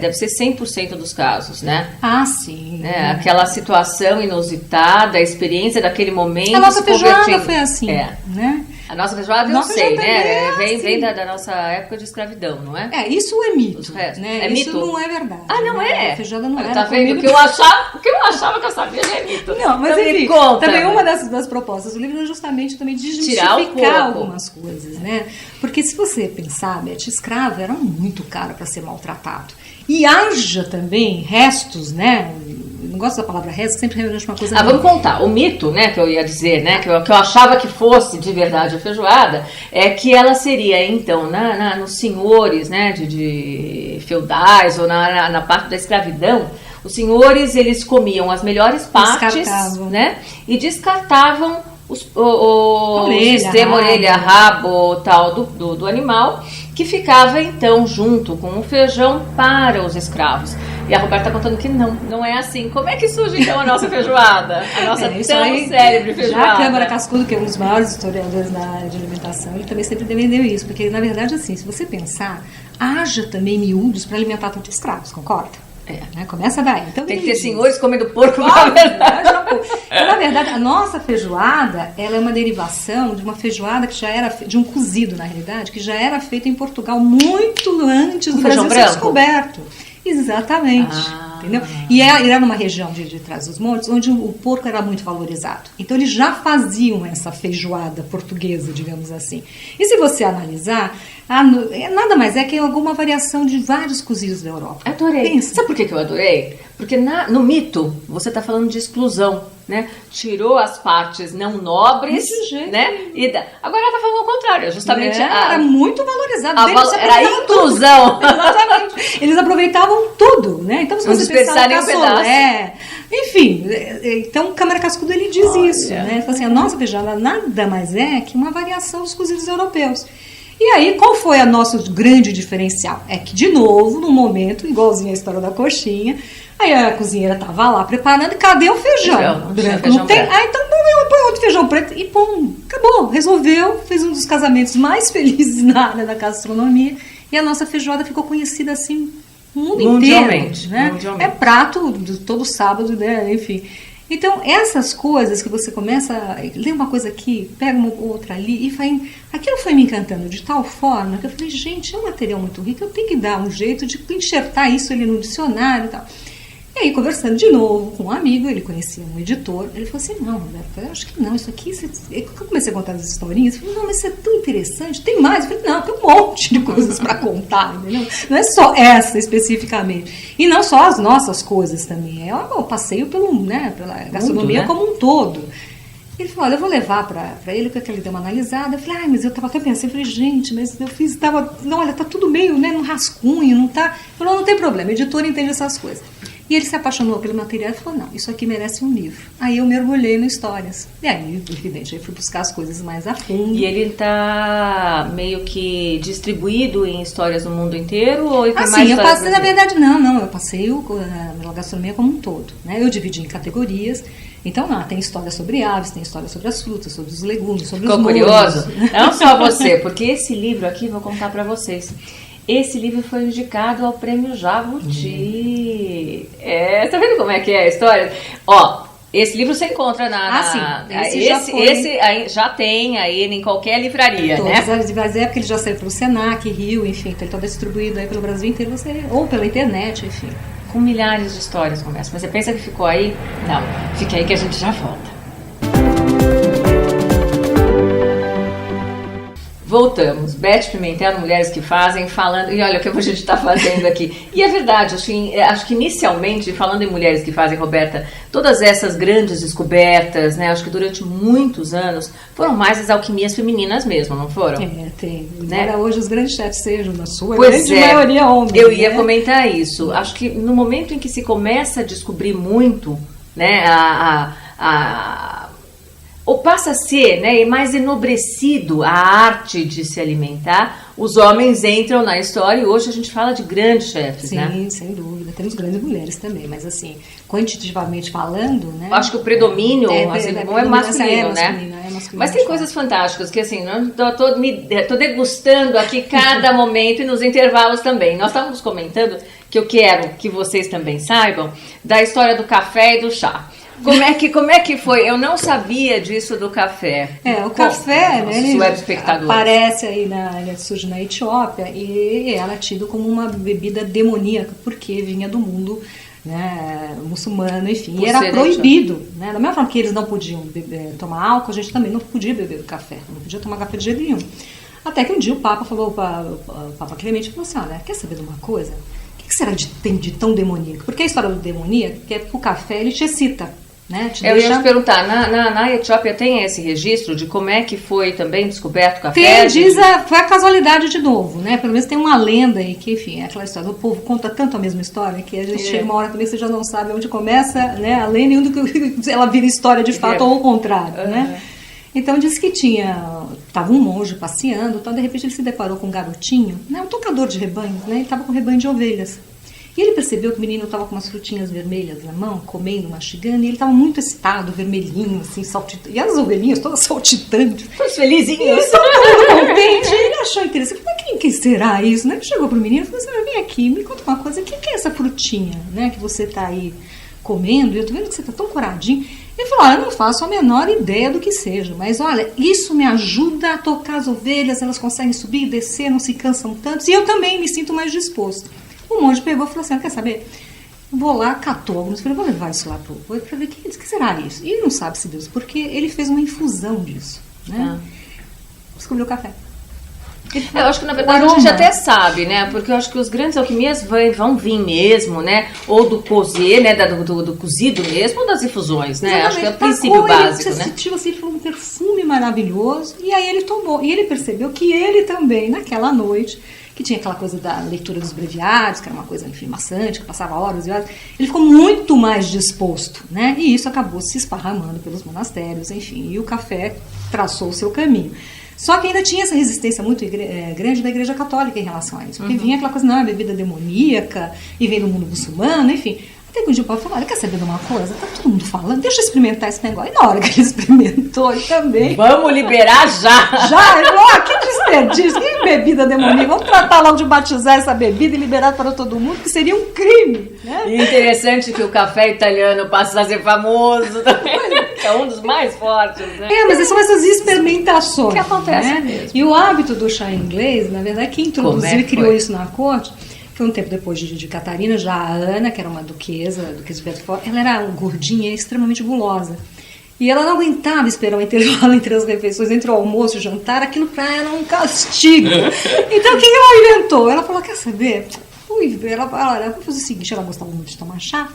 deve ser 100% dos casos, né? Ah, sim. Aquela situação inusitada, a experiência daquele momento. A nossa feijoada foi assim. Né? A nossa feijoada eu sei, né? Vem da nossa época de escravidão, não é? Isso é mito. Né? É isso mito? Não é verdade. Ah, não é? A feijoada não era. Tá vendo? O que eu achava que eu sabia já é mito. Não, mas então, enfim, também uma das propostas do livro é justamente também desmistificar algumas coisas, né? Porque se você pensar, Beth, escravo era muito caro para ser maltratado. E haja também restos, né? Eu não gosto da palavra resto, sempre remete uma coisa... vamos contar. O mito, né, que eu ia dizer, né, que eu achava que fosse de verdade a feijoada, é que ela seria, então, nos senhores, né, de feudais ou na parte da escravidão, os senhores, eles comiam as melhores partes, né, e descartavam o sistema orelha, rabo, tal, do animal, que ficava, então, junto com o feijão para os escravos. E a Roberta está contando que não é assim. Como é que surge, então, a nossa feijoada? A nossa tão célebre feijoada. Já a Câmara Cascudo, que é um dos maiores historiadores na área de alimentação, ele também sempre defendeu isso. Porque, na verdade, assim, se você pensar, haja também miúdos para alimentar tanto escravos, concorda? Né? Começa daí. Então, tem que ter senhores comendo porco. Na verdade, a nossa feijoada, ela é uma derivação de uma feijoada que já era de um cozido, na realidade, que já era feito em Portugal muito antes do Brasil ser descoberto. Exatamente. Entendeu? E era numa região de Trás-os-Montes, onde o porco era muito valorizado. Então eles já faziam essa feijoada portuguesa, digamos assim. E se você analisar, nada mais é que alguma variação de vários cozidos da Europa. Adorei. Pensa. Sabe por que eu adorei? Porque no mito, você está falando de exclusão, né? Tirou as partes não nobres, né? Agora ela está falando o contrário, justamente... era muito valorizado. Era a inclusão. Exatamente. Eles aproveitavam tudo, né? Então, se você pensar em cassoulet, enfim, então o Câmara Cascudo, ele diz isso, né? Ele fala assim, a nossa feijoada nada mais é que uma variação dos cozidos europeus. E aí, qual foi o nosso grande diferencial? É que, de novo, num momento, igualzinho a história da coxinha, aí a cozinheira estava lá preparando, e cadê o feijão? Branco não tem? Então põe outro feijão preto e pum, acabou, resolveu, fez um dos casamentos mais felizes na área da gastronomia, e a nossa feijoada ficou conhecida assim, no mundo inteiro, né? É prato de todo sábado, né? Enfim... Então, essas coisas que você começa a ler uma coisa aqui, pega uma outra ali, aquilo foi me encantando de tal forma que eu falei, gente, é um material muito rico, eu tenho que dar um jeito de enxertar isso ali no dicionário e tal. E aí, conversando de novo com um amigo, ele conhecia um editor, ele falou assim, não, Roberto, eu acho que não, isso aqui... Eu comecei a contar as historinhas, eu falei, não, mas isso é tão interessante, tem mais? Eu falei, não, tem um monte de coisas para contar, entendeu? Não é só essa especificamente. E não só as nossas coisas também, é um passeio pela gastronomia como um todo. Ele falou, olha, eu vou levar para ele, porque ele deu uma analisada. Eu falei, mas eu estava até pensando, eu falei, gente, mas eu fiz, olha, tá tudo meio, né, num rascunho, não tá... Ele falou, não tem problema, o editor entende essas coisas. E ele se apaixonou pelo material e falou, não, isso aqui merece um livro. Aí eu mergulhei no Histórias. E aí, evidente, eu fui buscar as coisas mais a fundo. E ele está meio que distribuído em histórias no mundo inteiro? Ou tem mais eu passei, na verdade, não, eu passei a gastronomia como um todo. Né? Eu dividi em categorias. Então, tem história sobre aves, tem história sobre as frutas, sobre os legumes, sobre os molhos. Ficou curioso? Não só você, porque esse livro aqui, vou contar para vocês... Esse livro foi indicado ao Prêmio Jabuti. Tá vendo como é que é a história? Esse livro você encontra esse já tem aí em qualquer livraria, todas, né? Mas porque ele já saiu pelo Senac, Rio, enfim, então ele está distribuído aí pelo Brasil inteiro, ou pela internet, enfim. Com milhares de histórias começa. Mas você pensa que ficou aí? Não, fica aí que a gente já volta. Voltamos. Beth Pimentel, Mulheres que Fazem, falando... E olha o que a gente está fazendo aqui. E é verdade, acho que inicialmente, falando em Mulheres que Fazem, Roberta, todas essas grandes descobertas, né? Acho que durante muitos anos foram mais as alquimias femininas mesmo, não foram? Tem. Né? Hoje os grandes chefs sejam, na sua grande maioria, homens. Eu ia comentar isso. Acho que no momento em que se começa a descobrir muito, né? Ou passa a ser, né, mais enobrecido a arte de se alimentar, os homens entram na história e hoje a gente fala de grandes chefes, sim, né? Sim, sem dúvida. Temos grandes mulheres também, mas assim, quantitativamente falando, né? Acho que o predomínio é masculino, né? Mas tem coisas fantásticas que assim, eu tô degustando aqui cada momento e nos intervalos também. Nós estávamos comentando que eu quero que vocês também saibam da história do café e do chá. Como é que foi? Eu não sabia disso do café. O café, né, ele aparece aí, ele surge na Etiópia e ela é tido como uma bebida demoníaca, porque vinha do mundo, né, muçulmano, enfim, e era proibido, né? Da mesma forma que eles não podiam tomar álcool, a gente também não podia beber o café, não podia tomar café de jeito nenhum. Até que um dia o Papa falou, o Papa Clemente falou assim, olha, quer saber de uma coisa? O que será tem de tão demoníaco? Porque a história do demoníaco é que o café, ele te excita. Né, eu ia te perguntar, na Etiópia tem esse registro de como é que foi também descoberto o café? Foi a casualidade de novo, né? Pelo menos tem uma lenda aí que, enfim, é aquela história, o povo conta tanto a mesma história que a gente chega uma hora também que você já não sabe onde começa, né, a lenda e onde ela vira história de fato ou ao contrário, né? Então diz que tava um monge passeando, então de repente ele se deparou com um garotinho, né, um tocador de rebanho, né? Ele estava com um rebanho de ovelhas. E ele percebeu que o menino estava com umas frutinhas vermelhas na mão, comendo, mastigando, e ele estava muito excitado, vermelhinho, assim, saltitando. E as ovelhinhas todas saltitantes. Todos felizinhos. Todo mundo contente. E ele achou interessante. Mas quem será isso? Né? Ele chegou pro menino e falou assim, vem aqui, me conta uma coisa. O que é essa frutinha, né, que você está aí comendo? Eu tô vendo que você está tão coradinho. Ele falou, olha, eu não faço a menor ideia do que seja, mas olha, isso me ajuda a tocar as ovelhas, elas conseguem subir e descer, não se cansam tanto, e eu também me sinto mais disposto. O monge pegou e falou assim, quer saber? Vou lá, catou alguns, falei, vou levar isso lá para ver o que será isso. E ele não sabe se Deus, porque ele fez uma infusão disso, né? Descobriu o café. Eu acho que na verdade a gente até sabe, né? Porque eu acho que os grandes alquimias vão vir mesmo, né? Ou do cozer, né? Do cozido mesmo, ou das infusões, né? Acho que é o princípio básico, né? Ele sentiu assim, falou um perfume maravilhoso, e aí ele tomou. E ele percebeu que ele também, naquela noite, que tinha aquela coisa da leitura dos breviários, que era uma coisa, enfim, maçante, que passava horas e horas, ele ficou muito mais disposto, né? E isso acabou se esparramando pelos monastérios, enfim, e o café traçou o seu caminho. Só que ainda tinha essa resistência muito grande da Igreja Católica em relação a isso, porque vinha aquela coisa, não, é bebida demoníaca, e vem do mundo muçulmano, enfim. Até que um dia o Paulo falou, olha, quer saber de uma coisa? Tá todo mundo falando, deixa eu experimentar esse negócio. E na hora que ele experimentou, ele também... Vamos liberar já! Já? Ele falou, que desperdício, que bebida demoníaca. Vamos tratar logo de batizar essa bebida e liberar para todo mundo, que seria um crime. Né? E interessante que o café italiano passa a ser famoso também, que é um dos mais fortes, né? Mas são essas experimentações. Que acontece, né? mesmo. E o hábito do chá inglês, na verdade, quem introduziu e criou isso na corte... Foi um tempo depois de Catarina, já a Ana, que era uma duquesa de Bedford, ela era gordinha e extremamente gulosa. E ela não aguentava esperar o intervalo entre as refeições, entre o almoço e o jantar, aquilo para ela era um castigo. Então o que ela inventou? Ela falou, quer saber? Ela vou fazer o seguinte, ela gostava muito de tomar chá,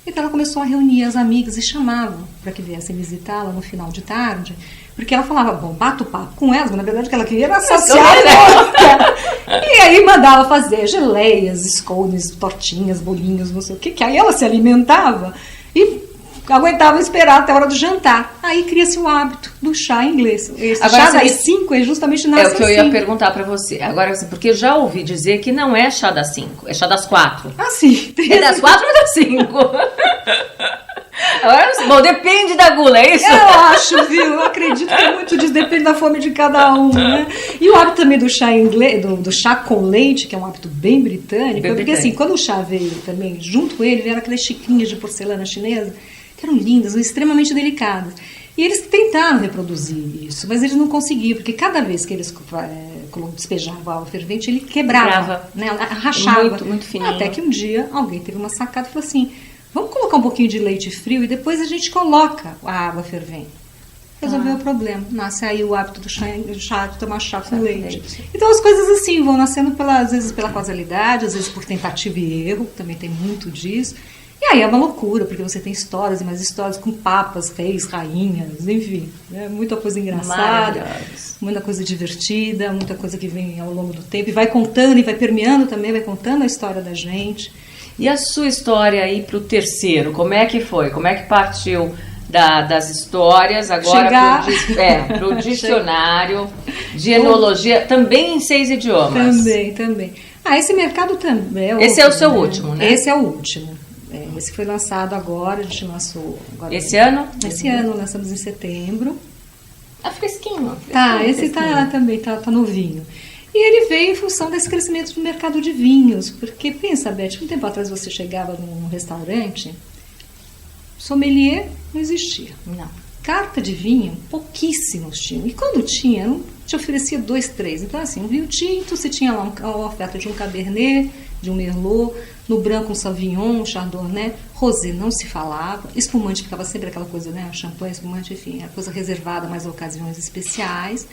então ela começou a reunir as amigas e chamava para que viessem visitá-la no final de tarde, porque ela falava, bom, bato o papo com elas, mas na verdade o que ela queria era saciar a boca. E aí mandava fazer geleias, scones, tortinhas, bolinhos, não sei o que aí ela se alimentava e aguentava esperar até a hora do jantar. Aí cria-se o hábito do chá inglês. Esse chá das 5 é justamente nasce É o que eu ia perguntar pra você. Agora, porque eu já ouvi dizer que não é chá das 5, é chá das 4. Ah, sim. É das 4 ou das 5? Agora, bom, depende da gula, é isso? Eu acho, viu? Eu acredito que muito disso depende da fome de cada um, né? E o hábito também do chá inglês, do chá com leite, que é um hábito bem britânico, porque assim, quando o chá veio também, junto com ele, vieram aquelas xicrinhas de porcelana chinesa, que eram lindas, extremamente delicadas. E eles tentaram reproduzir isso, mas eles não conseguiam, porque cada vez que eles despejavam a água fervente, ele quebrava. Né? Rachava. Muito, muito fininho. Até que um dia alguém teve uma sacada e falou assim, vamos colocar um pouquinho de leite frio e depois a gente coloca a água fervente. resolveu o problema. Nasce aí o hábito do chá, de tomar chá com leite. Então as coisas assim vão nascendo, às vezes pela causalidade, às vezes por tentativa e erro, também tem muito disso. E aí é uma loucura, porque você tem histórias e mais histórias com papas, reis, rainhas, enfim. Muita coisa engraçada, muita coisa divertida, muita coisa que vem ao longo do tempo. E vai contando, e vai permeando também, vai contando a história da gente. E a sua história aí para o terceiro, como é que foi? Como é que partiu das histórias agora para o dicionário de enologia, também em 6 idiomas? Também. Esse mercado também é esse é o seu último, né? Esse é o último. Esse foi lançado agora, a gente lançou... Esse ano? Esse ano, lançamos em setembro. Tá fresquinho. Esse também tá novinho. E ele veio em função desse crescimento do mercado de vinhos. Porque, pensa, Beth, um tempo atrás você chegava num restaurante, sommelier não existia. Não. Carta de vinho, pouquíssimos tinham. E quando tinha, te oferecia 2, 3. Então, assim, um vinho tinto, você tinha lá uma oferta de um Cabernet, de um Merlot, no branco um Sauvignon, um Chardonnay, rosé não se falava, espumante ficava sempre aquela coisa, né, champanhe, espumante, enfim, a coisa reservada mais a ocasiões especiais.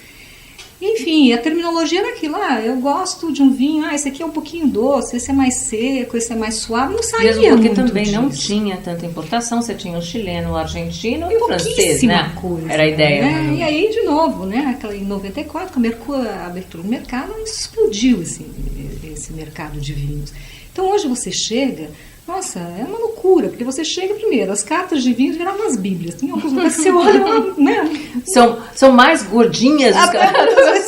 Enfim, a terminologia era aquilo, eu gosto de um vinho, esse aqui é um pouquinho doce, esse é mais seco, esse é mais suave, não saía mesmo porque muito também disso. Não tinha tanta importação, você tinha o chileno, o argentino e o francês, né? Coisa, era a ideia. Né? E aí, de novo, né, aquela em 94, com a abertura do mercado, explodiu esse mercado de vinhos. Então, hoje você chega... Nossa, é uma loucura, porque você chega primeiro, as cartas de vinho viraram umas bíblias. Tem alguns lugares que você olha, né? São mais gordinhas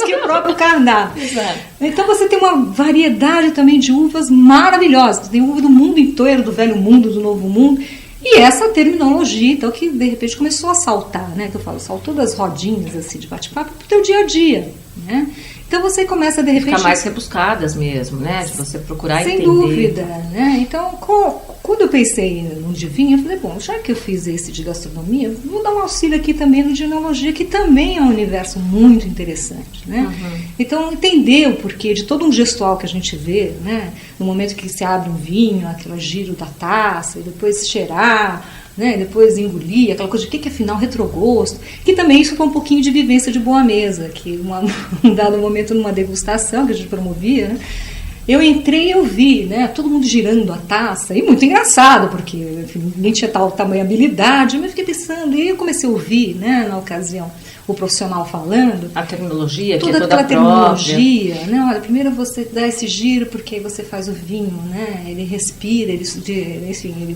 que o próprio cardápio. Exato. Então você tem uma variedade também de uvas maravilhosas. Tem uva do mundo inteiro, do velho mundo, do novo mundo. E essa terminologia, então, que de repente começou a saltar, né? Que eu falo, saltou das rodinhas assim, de bate-papo pro teu dia a dia, né? Então você começa de repente... Fica mais rebuscadas mesmo, né? De você procurar entender. Sem dúvida, né? Então, quando eu pensei no de vinho, eu falei, bom, já que eu fiz esse de gastronomia, vou dar um auxílio aqui também no de enologia, que também é um universo muito interessante, né? Uhum. Então, entender o porquê de todo um gestual que a gente vê, né? No momento que se abre um vinho, aquele giro da taça, e depois cheirar... Né, depois engolir, aquela coisa de que afinal retrogosto, que também isso foi um pouquinho de vivência de boa mesa, que um dado momento numa degustação que a gente promovia, né, eu entrei e eu vi, né, todo mundo girando a taça, e muito engraçado, porque enfim, ninguém tinha tal tamanha habilidade, mas eu fiquei pensando, e eu comecei a ouvir, né, na ocasião, o profissional falando. A terminologia, toda que é toda aquela própria. terminologia, né? Olha, primeiro você dá esse giro porque aí você faz o vinho, né? Ele respira, ele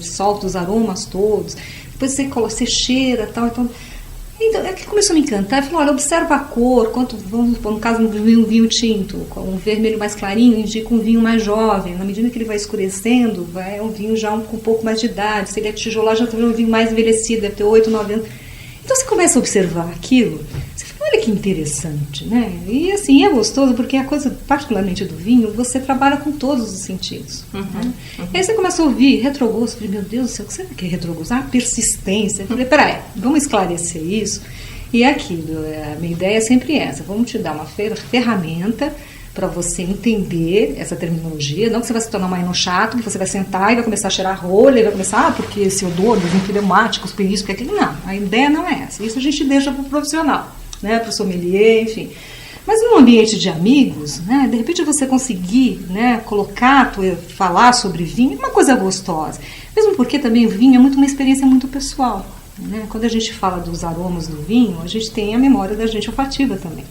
solta os aromas todos. Depois você cheira, tal, então é que começou a me encantar. Eu falei, olha, observa a cor, vamos supor, no caso de um vinho tinto, um vermelho mais clarinho indica um vinho mais jovem. Na medida que ele vai escurecendo, é um vinho já com um pouco mais de idade. Se ele é tijolado, já está um vinho mais envelhecido, deve ter 8, 9 anos. Então você começa a observar aquilo, você fala, olha que interessante, né? E assim, é gostoso porque a coisa, particularmente do vinho, você trabalha com todos os sentidos. Né? E aí você começa a ouvir retrogosto, eu falei, meu Deus do céu, o que será que é retrogosto? Persistência. Eu falei, peraí, vamos esclarecer isso. E é aquilo, a minha ideia é sempre essa, vamos te dar uma ferramenta para você entender essa terminologia, não que você vai se tornar um chato, que você vai sentar e vai começar a cheirar rolha, e vai começar, porque esse odor dos enfilemáticos, por isso, porque aquilo, não. A ideia não é essa. Isso a gente deixa para o profissional, né, para o sommelier, enfim. Mas num ambiente de amigos, né, de repente você conseguir, né, falar sobre vinho, é uma coisa gostosa. Mesmo porque também o vinho é uma experiência muito pessoal. Né? Quando a gente fala dos aromas do vinho, a gente tem a memória da gente olfativa também.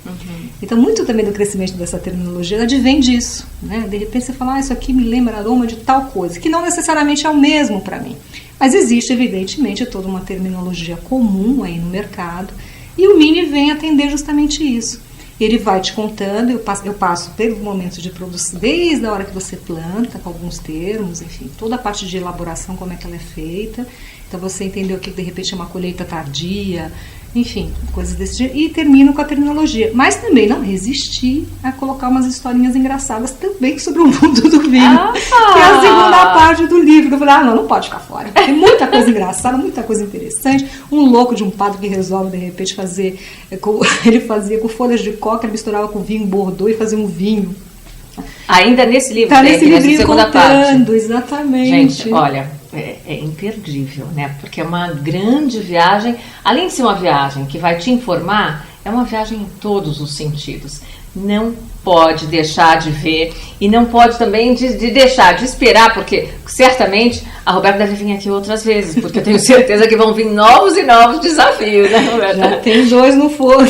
Então, muito também do crescimento dessa terminologia advém disso. Né? De repente você fala, isso aqui me lembra aroma de tal coisa, que não necessariamente é o mesmo para mim. Mas existe, evidentemente, toda uma terminologia comum aí no mercado, e o Mini vem atender justamente isso. Ele vai te contando, eu passo pelos momentos de produção, desde a hora que você planta, com alguns termos, enfim, toda a parte de elaboração, como é que ela é feita. Então você entendeu que de repente é uma colheita tardia, enfim, coisas desse jeito. E termino com a terminologia. Mas também não resisti a colocar umas historinhas engraçadas também sobre o mundo do vinho. Que é a segunda parte do livro. Eu falei, não pode ficar fora. Tem muita coisa engraçada, muita coisa interessante. Um louco de um padre que resolve, de repente, fazer... Ele fazia com folhas de coca, ele misturava com vinho Bordeaux e fazia um vinho. Ainda nesse livro, tá nesse livrinho segunda contando, parte. Exatamente. Gente, olha... é imperdível, né? Porque é uma grande viagem. Além de ser uma viagem que vai te informar, é uma viagem em todos os sentidos. Não pode deixar de ver e não pode também de deixar de esperar, porque certamente a Roberta deve vir aqui outras vezes, porque eu tenho certeza que vão vir novos e novos desafios, né, Roberta? Já tem 2 no forno.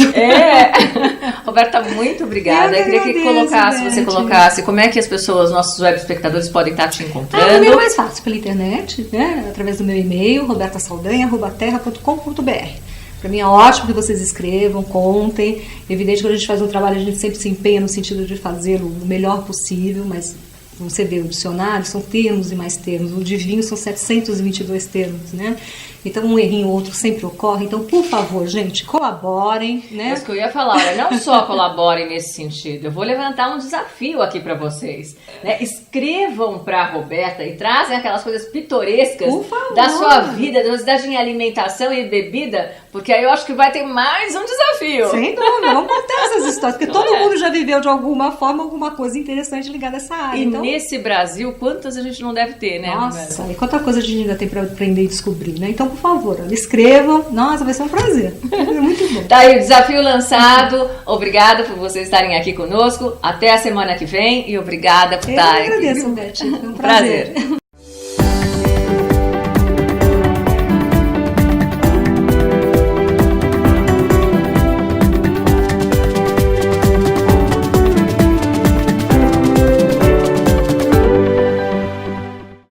Roberta, muito obrigada. Eu queria que você colocasse como é que as pessoas, nossos web espectadores, podem estar te encontrando. O e-mail é mais fácil, pela internet, né? Através do meu e-mail, robertasaldanha@terra.com.br. Para mim é ótimo que vocês escrevam, contem. Evidente que quando a gente faz um trabalho, a gente sempre se empenha no sentido de fazê-lo o melhor possível, mas você vê o dicionário, são termos e mais termos. O de vinho são 722 termos, né? Então um errinho ou outro sempre ocorre. Então, por favor, gente, colaborem, né? É isso que eu ia falar, olha, não só colaborem nesse sentido, eu vou levantar um desafio aqui para vocês, né? Escrevam para a Roberta e trazem aquelas coisas pitorescas da sua vida, da cidade em alimentação e bebida, porque aí eu acho que vai ter mais um desafio. Sem dúvida, vamos contar essas histórias, porque todo mundo já viveu de alguma forma alguma coisa interessante ligada a essa área. E então, nesse Brasil, quantas a gente não deve ter, né? Nossa, e quanta coisa a gente ainda tem para aprender e descobrir, né? Então, por favor, escrevam. Nossa, vai ser um prazer. É muito bom. Tá aí o desafio lançado. Obrigada por vocês estarem aqui conosco. Até a semana que vem e obrigada por estarem aqui. Eu agradeço, Beth. Foi um prazer.